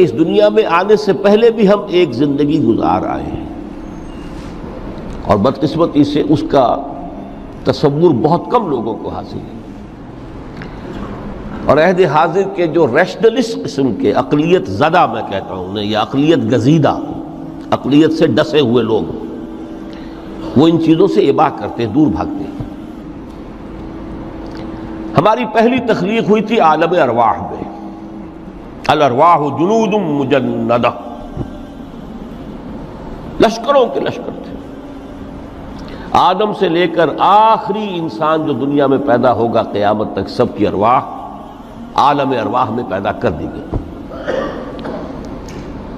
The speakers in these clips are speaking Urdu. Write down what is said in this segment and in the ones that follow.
اس دنیا میں آنے سے پہلے بھی ہم ایک زندگی گزار آئے ہیں، اور بدقسمتی سے اس کا تصور بہت کم لوگوں کو حاصل ہے، اور عہد حاضر کے جو ریشنلسٹ قسم کے عقلیت زدہ میں کہتا ہوں انہیں، یا عقلیت گزیدہ، عقلیت سے ڈسے ہوئے لوگ، وہ ان چیزوں سے اباع کرتے ہیں، دور بھاگتے ہیں۔ ہماری پہلی تخلیق ہوئی تھی عالم ارواح میں، الارواح جنود مجندہ، لشکروں کے لشکر تھے۔ آدم سے لے کر آخری انسان جو دنیا میں پیدا ہوگا قیامت تک، سب کی ارواح عالم ارواح میں پیدا کر دی گئی۔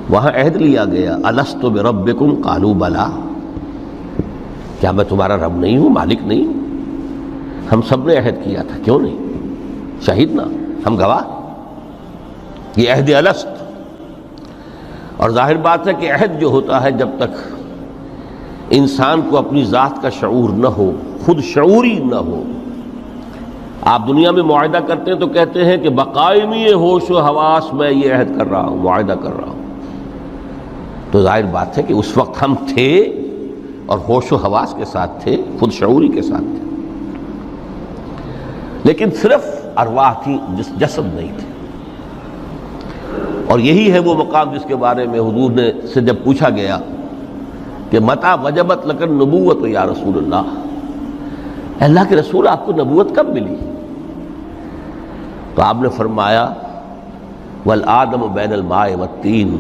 وہاں عہد لیا گیا، الست بربکم قالوا بلا، کیا میں تمہارا رب نہیں ہوں، مالک نہیں ہوں؟ ہم سب نے عہد کیا تھا، کیوں نہیں؟ شہید نا، ہم گواہ، یہ عہد الست۔ اور ظاہر بات ہے کہ عہد جو ہوتا ہے، جب تک انسان کو اپنی ذات کا شعور نہ ہو، خود شعوری نہ ہو، آپ دنیا میں معاہدہ کرتے ہیں تو کہتے ہیں کہ بقائمی ہوش و حواس میں یہ عہد کر رہا ہوں، معاہدہ کر رہا ہوں، تو ظاہر بات ہے کہ اس وقت ہم تھے اور ہوش و حواس کے ساتھ تھے، خود شعوری کے ساتھ تھے، لیکن صرف ارواح تھی، جسد نہیں تھے۔ اور یہی ہے وہ مقام جس کے بارے میں حضور نے سے جب پوچھا گیا کہ متى وجبت لک النبوۃ یا رسول اللہ، اللہ کے رسول آپ کو نبوت کب ملی؟ تو آپ نے فرمایا والآدم بین الماء والطین،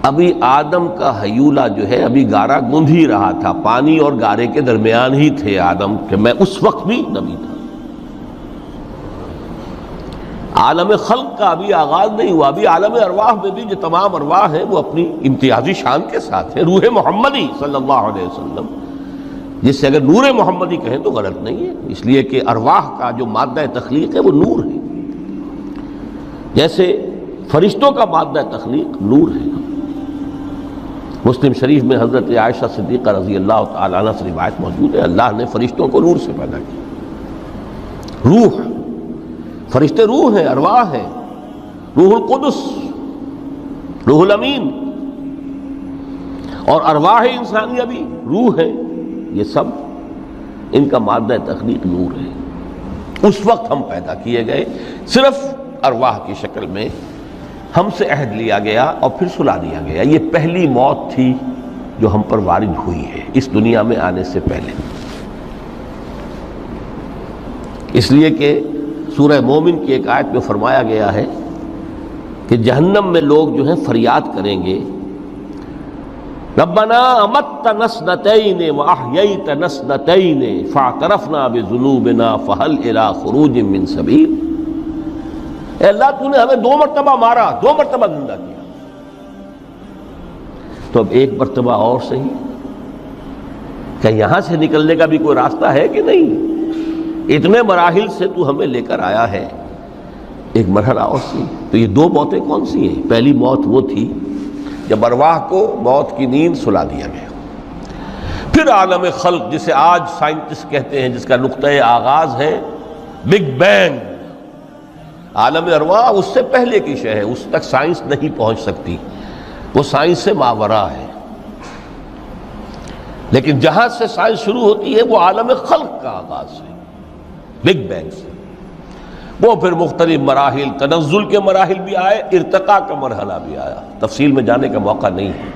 ابھی آدم کا حیولہ جو ہے ابھی گارا گوندھ ہی رہا تھا، پانی اور گارے کے درمیان ہی تھے آدم، کہ میں اس وقت بھی نبی تھا۔ عالم خلق کا ابھی آغاز نہیں ہوا، ابھی عالم ارواح میں بھی جو تمام ارواح ہیں وہ اپنی امتیازی شان کے ساتھ ہیں۔ روح محمدی صلی اللہ علیہ وسلم، جس سے اگر نور محمدی کہیں تو غلط نہیں ہے، اس لیے کہ ارواح کا جو مادہ تخلیق ہے وہ نور ہے، جیسے فرشتوں کا مادہ تخلیق نور ہے۔ مسلم شریف میں حضرت عائشہ صدیقہ رضی اللہ تعالیٰ عنہ سے روایت موجود ہے، اللہ نے فرشتوں کو نور سے پیدا کیا۔ روح، فرشتے روح ہیں، ارواح ہیں، روح القدس، روح الامین، اور ارواح انسانیہ بھی روح ہے، یہ سب ان کا مادہ تخلیق نور ہے۔ اس وقت ہم پیدا کیے گئے، صرف ارواح کی شکل میں ہم سے عہد لیا گیا اور پھر سلا دیا گیا۔ یہ پہلی موت تھی جو ہم پر وارد ہوئی ہے اس دنیا میں آنے سے پہلے، اس لیے کہ سورہ مومن کی ایک آیت میں فرمایا گیا ہے کہ جہنم میں لوگ جو ہیں فریاد کریں گے، ربنا امتنا اثنتین واحییتنا اثنتین فاعترفنا بذنوبنا فہل الی خروج من سبیل، اے اللہ تو نے ہمیں 2 مرتبہ مارا، 2 مرتبہ زندہ کیا، تو اب ایک مرتبہ اور صحیح، کہ یہاں سے نکلنے کا بھی کوئی راستہ ہے کہ نہیں؟ اتنے مراحل سے تو ہمیں لے کر آیا ہے، ایک مرحلہ اور سی۔ تو یہ 2 موتیں کون سی ہیں؟ پہلی موت وہ تھی جب ارواح کو موت کی نیند سلا دیا گیا۔ پھر عالم خلق، جسے آج سائنٹسٹ کہتے ہیں، جس کا نقطۂ آغاز ہے بگ بینگ، عالم ارواح اس سے پہلے کی شے ہے، اس تک سائنس نہیں پہنچ سکتی، وہ سائنس سے ماوراء ہے، لیکن جہاں سے سائنس شروع ہوتی ہے وہ عالم خلق کا آغاز ہے، بگ بینگ سے۔ وہ پھر مختلف مراحل، تنزل کے مراحل بھی آئے، ارتقاء کا مرحلہ بھی آیا، تفصیل میں جانے کا موقع نہیں ہے۔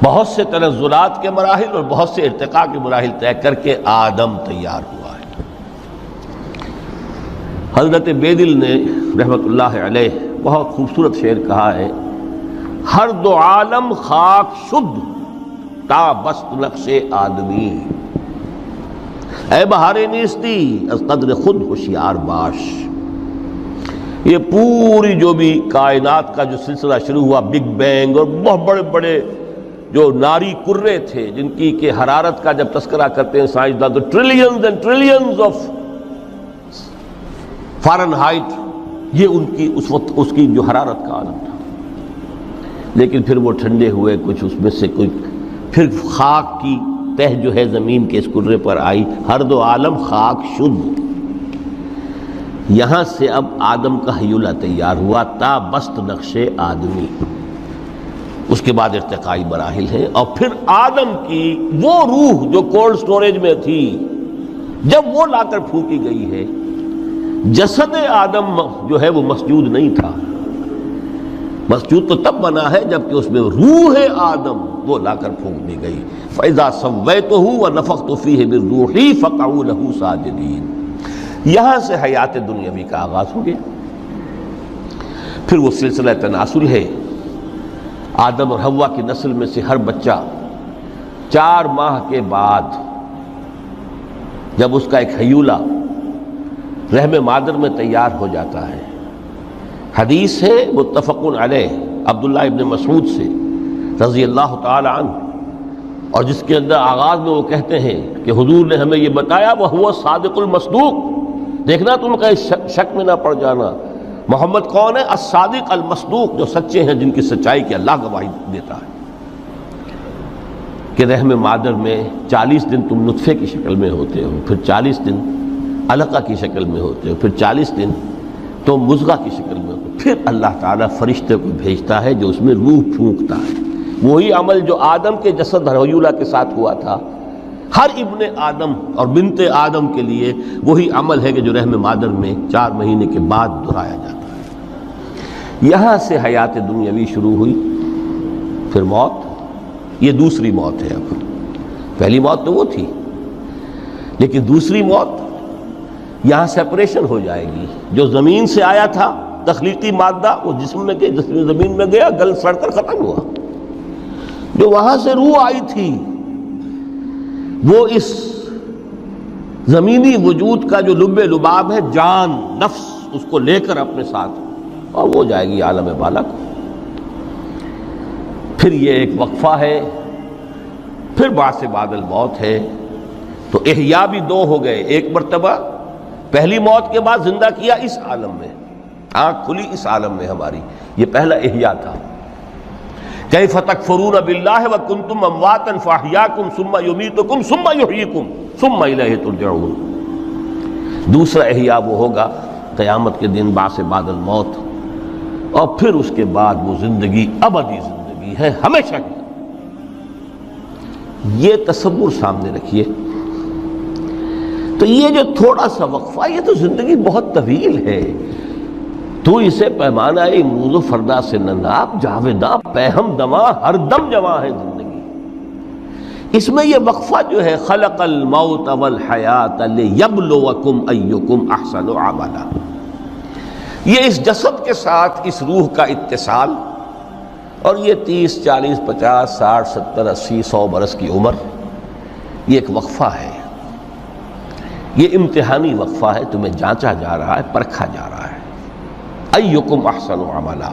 بہت سے تنزلات کے مراحل اور بہت سے ارتقاء کے مراحل طے کر کے آدم تیار ہوا ہے۔ حضرت بیدل نے رحمت اللہ علیہ بہت خوبصورت شعر کہا ہے، ہر 2 عالم خاک شد تا بست نقش آدمی، اے بہار نیستی از قدر خود ہوشیار باش۔ یہ پوری جو بھی کائنات کا جو سلسلہ شروع ہوا، بگ بینگ، اور بہت بڑے بڑے جو ناری کرے تھے جن کی کہ حرارت کا جب تذکرہ کرتے ہیں سائنسداں تو trillions and trillions of foreign height, یہ ان کی اس وقت اس کی جو حرارت کا عالم تھا، لیکن پھر وہ ٹھنڈے ہوئے، کچھ اس میں سے کچھ، پھر خاک کی تہ جو ہے زمین کے اس کرے پر آئی، ہر 2 عالم خاک شد، یہاں سے اب آدم کا ہیولہ تیار ہوا تا بست نقش آدمی، اس کے بعد ارتقائی مراحل ہیں، اور پھر آدم کی وہ روح جو کولڈ سٹوریج میں تھی جب وہ لا کر پھونکی گئی ہے، جسد آدم جو ہے وہ مسجود نہیں تھا، مسجود تو تب بنا ہے جبکہ اس میں روح آدم وہ لا کر پھونک دی گئی۔ فَإِذَا سَوَّيْتُهُ وَنَفَخْتُ فِيهِ مِن رُوحِي فَقَعُوا لَهُ سَاجِدِينَ۔ یہاں سے حیات دنیاوی کا آغاز ہو گیا۔ پھر وہ سلسلہ تناسل ہے، آدم اور حوا کی نسل میں سے ہر بچہ 4 ماہ کے بعد جب اس کا ایک ہیولہ رحم مادر میں تیار ہو جاتا ہے، حدیث ہے متفق علیہ عبداللہ ابن مسعود سے رضی اللہ تعالی عنہ، اور جس کے اندر آغاز میں وہ کہتے ہیں کہ حضور نے ہمیں یہ بتایا وَهُوَ الصادق المصدوق، دیکھنا تم کہیں شک میں نہ پڑ جانا، محمد کون ہے؟ الصادق المصدوق، جو سچے ہیں، جن کی سچائی کی اللہ گواہی دیتا ہے کہ رحم مادر میں 40 دن تم نطفے کی شکل میں ہوتے ہو، پھر 40 دن علقہ کی شکل میں ہوتے ہو، پھر 40 دن تو مضغہ کی شکل میں ہوتے، پھر اللہ تعالیٰ فرشتے کو بھیجتا ہے جو اس میں روح پھونکتا ہے۔ وہی عمل جو آدم کے جسد ہیولہ کے ساتھ ہوا تھا، ہر ابن آدم اور بنت آدم کے لیے وہی عمل ہے کہ جو رحم مادر میں 4 مہینے کے بعد دہرایا جاتا ہے۔ یہاں سے حیات دنیاوی شروع ہوئی، پھر موت، یہ دوسری موت ہے۔ اب پہلی موت تو وہ تھی، لیکن دوسری موت یہاں سیپریشن ہو جائے گی۔ جو زمین سے آیا تھا تخلیقی مادہ، وہ جسم میں گیا، جسم زمین میں گیا، گل سڑ کر ختم ہوا۔ جو وہاں سے روح آئی تھی وہ اس زمینی وجود کا جو لب لباب ہے، جان، نفس، اس کو لے کر اپنے ساتھ، اور وہ جائے گی عالم بالا کو۔ پھر یہ ایک وقفہ ہے، پھر بعد سے بعد الموت ہے۔ تو احیا بھی 2 ہو گئے، ایک مرتبہ پہلی موت کے بعد زندہ کیا اس عالم میں، آنکھ کھلی اس عالم میں ہماری، یہ پہلا احیا تھا۔ کیف تکفرون باللہ وکنتم امواتا فاحیاکم ثم یمیتکم ثم یحییکم ثم الیہ ترجعون۔ دوسرا احیا وہ ہوگا قیامت کے دن، بعد بعد الموت، اور پھر اس کے بعد وہ زندگی ابدی زندگی ہے، ہمیشہ کی۔ یہ تصور سامنے رکھیے۔ تو یہ جو تھوڑا سا وقفہ، یہ تو زندگی بہت طویل ہے، تو اسے پیمانہ امروز و فردا سے نناب، جاویداں پہم دماں، ہر دم جواں ہے زندگی۔ اس میں یہ وقفہ جو ہے، خلق الموت والحیات لیبلوکم ایکم احسن عملا، یہ اس جسد کے ساتھ اس روح کا اتصال، اور یہ 30 40 50 60 70 80 100 برس کی عمر، یہ ایک وقفہ ہے، یہ امتحانی وقفہ ہے، تمہیں جانچا جا رہا ہے، پرکھا جا رہا ہے۔ ایکم احسن عملا۔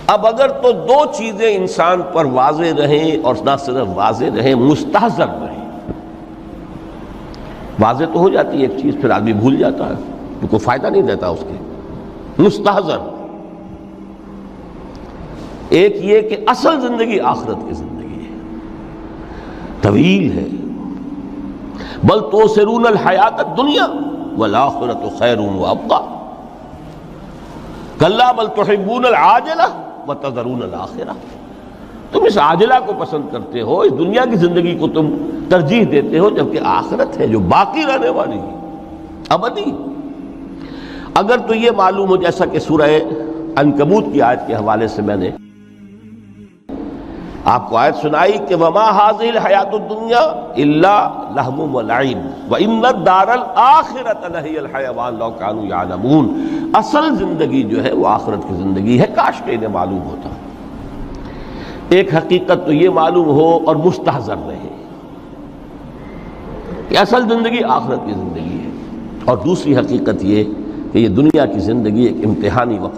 اب اگر تو 2 چیزیں انسان پر واضح رہیں، اور نہ صرف واضح رہیں، مستحضر رہیں۔ واضح تو ہو جاتی ہے ایک چیز، پھر آدمی بھول جاتا ہے، تو کوئی فائدہ نہیں دیتا اس کے۔ مستحضر، ایک یہ کہ اصل زندگی آخرت کی زندگی ہے، طویل ہے۔ بل توثرون الحیات الدنیا والآخرۃ خیر وابقیٰ، کلا بل تحبون العاجلہ وتذرون الآخرہ، تم اس عاجلہ کو پسند کرتے ہو، اس دنیا کی زندگی کو تم ترجیح دیتے ہو، جبکہ آخرت ہے جو باقی رہنے والی ہے، ابدی۔ اگر تو یہ معلوم ہو، جیسا کہ سورہ عنکبوت کی آیت کے حوالے سے میں نے آپ کو آیت سنائی کہ وما هذه الحیات الدنیا الا لہو ولعب وان الدار الاخرۃ لہی الحیوان لو کانوا یعلمون، اصل زندگی جو ہے وہ آخرت کی زندگی ہے، کاش کہ انہیں معلوم ہوتا۔ ایک حقیقت تو یہ معلوم ہو اور مستحضر رہے کہ اصل زندگی آخرت کی زندگی ہے، اور دوسری حقیقت یہ کہ یہ دنیا کی زندگی ایک امتحانی وقت